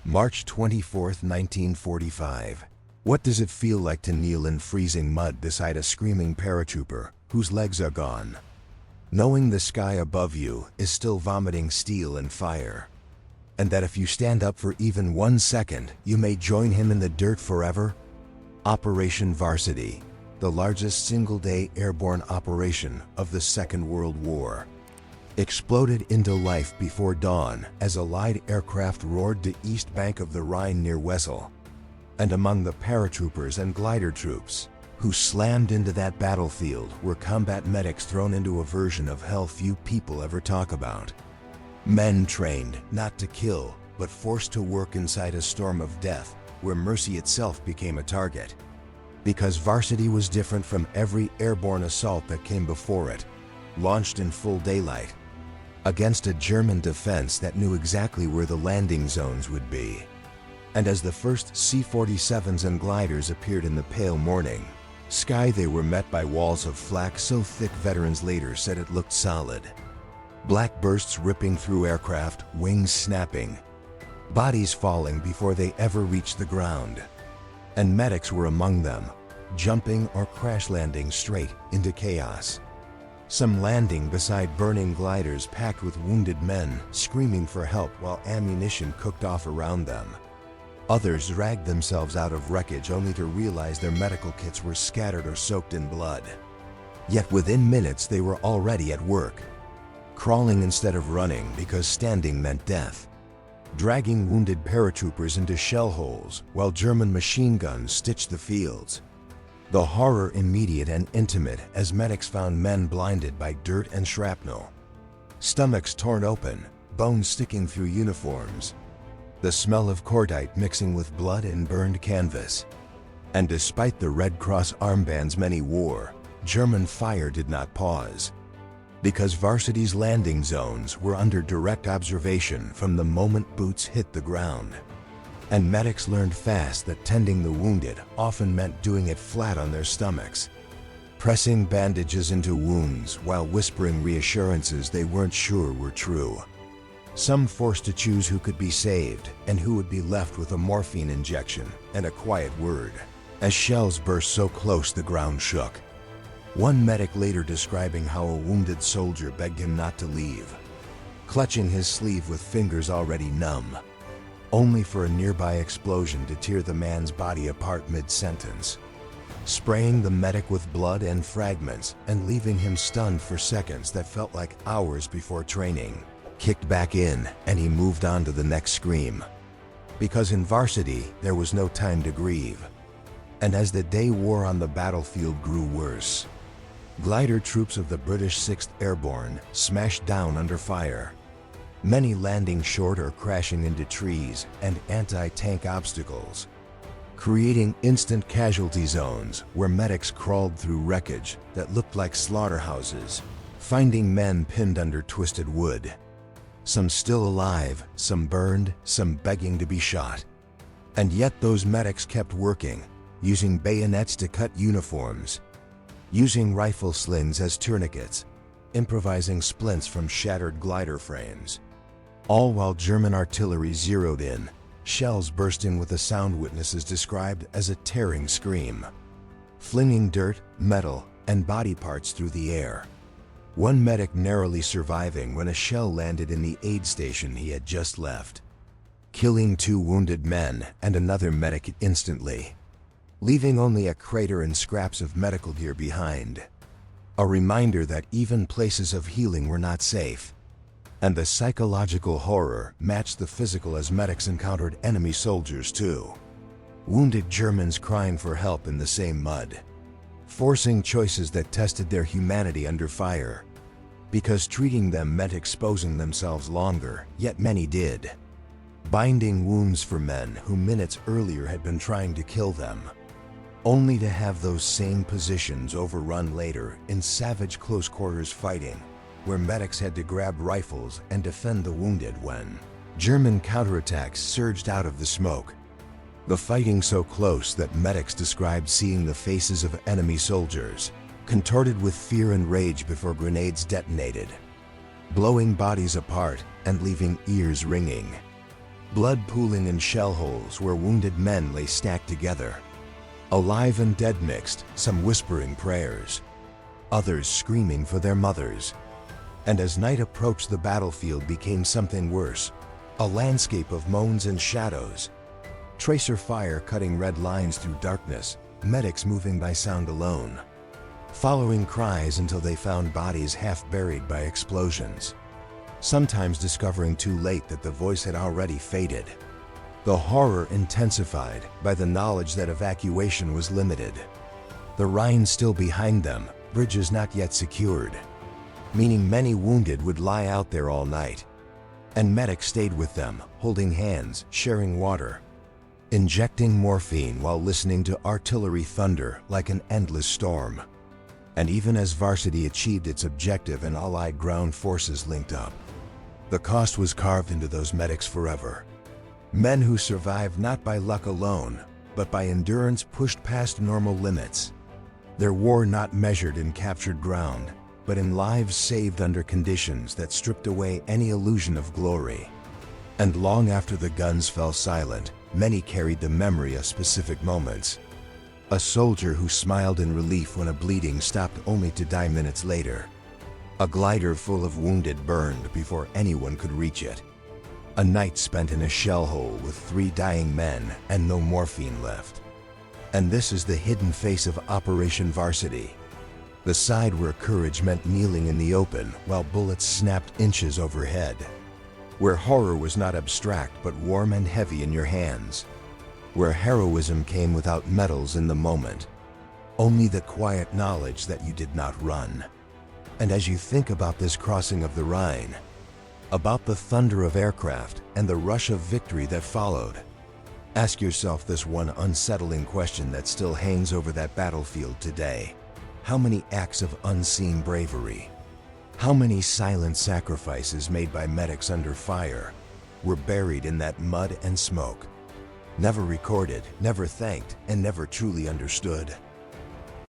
March 24, 1945. What does it feel like to kneel in freezing mud beside a screaming paratrooper whose legs are gone? Knowing the sky above you is still vomiting steel and fire. And that if you stand up for even 1 second, you may join him in the dirt forever? Operation Varsity, the largest single-day airborne operation of the Second World War, exploded into life before dawn as Allied aircraft roared the east bank of the Rhine near Wesel. And among the paratroopers and glider troops who slammed into that battlefield were combat medics thrown into a version of hell few people ever talk about. Men trained not to kill, but forced to work inside a storm of death where mercy itself became a target. Because Varsity was different from every airborne assault that came before it, launched in full daylight, against a German defense that knew exactly where the landing zones would be. And as the first C-47s and gliders appeared in the pale morning sky, they were met by walls of flak so thick veterans later said it looked solid. Black bursts ripping through aircraft, wings snapping, bodies falling before they ever reached the ground. And medics were among them, jumping or crash landing straight into chaos. Some landing beside burning gliders packed with wounded men, screaming for help while ammunition cooked off around them. Others dragged themselves out of wreckage only to realize their medical kits were scattered or soaked in blood. Yet within minutes they were already at work, crawling instead of running because standing meant death, dragging wounded paratroopers into shell holes while German machine guns stitched the fields. The horror immediate and intimate as medics found men blinded by dirt and shrapnel, stomachs torn open, bones sticking through uniforms, the smell of cordite mixing with blood and burned canvas. And despite the Red Cross armbands many wore, German fire did not pause. Because Varsity's landing zones were under direct observation from the moment boots hit the ground. And medics learned fast that tending the wounded often meant doing it flat on their stomachs, pressing bandages into wounds while whispering reassurances they weren't sure were true. Some forced to choose who could be saved and who would be left with a morphine injection and a quiet word, as shells burst so close the ground shook. One medic later describing how a wounded soldier begged him not to leave, clutching his sleeve with fingers already numb, only for a nearby explosion to tear the man's body apart mid-sentence, spraying the medic with blood and fragments and leaving him stunned for seconds that felt like hours before training kicked back in and he moved on to the next scream. Because in Varsity there was no time to grieve. And as the day wore on, the battlefield grew worse. Glider troops of the British 6th Airborne smashed down under fire, many landing short or crashing into trees and anti-tank obstacles, creating instant casualty zones where medics crawled through wreckage that looked like slaughterhouses, finding men pinned under twisted wood. Some still alive, some burned, some begging to be shot. And yet those medics kept working, using bayonets to cut uniforms, using rifle slings as tourniquets, improvising splints from shattered glider frames. All while German artillery zeroed in, shells bursting with a sound witnesses described as a tearing scream, flinging dirt, metal, and body parts through the air. One medic narrowly surviving when a shell landed in the aid station he had just left, killing 2 wounded men and another medic instantly, leaving only a crater and scraps of medical gear behind. A reminder that even places of healing were not safe. And the psychological horror matched the physical as medics encountered enemy soldiers too. Wounded Germans crying for help in the same mud, forcing choices that tested their humanity under fire. Because treating them meant exposing themselves longer, yet many did. Binding wounds for men who minutes earlier had been trying to kill them, only to have those same positions overrun later in savage close quarters fighting, where medics had to grab rifles and defend the wounded when German counterattacks surged out of the smoke. The fighting so close that medics described seeing the faces of enemy soldiers contorted with fear and rage before grenades detonated, blowing bodies apart and leaving ears ringing. blood pooling in shell holes where wounded men lay stacked together. Alive and dead mixed, some whispering prayers, others screaming for their mothers. And as night approached, the battlefield became something worse, a landscape of moans and shadows. Tracer fire cutting red lines through darkness, medics moving by sound alone, following cries until they found bodies half buried by explosions, sometimes discovering too late that the voice had already faded. The horror intensified by the knowledge that evacuation was limited. The Rhine still behind them, bridges not yet secured, meaning many wounded would lie out there all night. And medics stayed with them, holding hands, sharing water, injecting morphine while listening to artillery thunder like an endless storm. And even as Varsity achieved its objective and Allied ground forces linked up, the cost was carved into those medics forever. Men who survived not by luck alone, but by endurance pushed past normal limits. Their war not measured in captured ground, but in lives saved under conditions that stripped away any illusion of glory. And long after the guns fell silent, many carried the memory of specific moments. A soldier who smiled in relief when a bleeding stopped only to die minutes later. A glider full of wounded burned before anyone could reach it. A night spent in a shell hole with 3 dying men and no morphine left. And this is the hidden face of Operation Varsity. The side where courage meant kneeling in the open while bullets snapped inches overhead. Where horror was not abstract but warm and heavy in your hands. Where heroism came without medals in the moment. Only the quiet knowledge that you did not run. And as you think about this crossing of the Rhine, about the thunder of aircraft and the rush of victory that followed, ask yourself this one unsettling question that still hangs over that battlefield today. How many acts of unseen bravery, how many silent sacrifices made by medics under fire were buried in that mud and smoke, never recorded, never thanked, and never truly understood?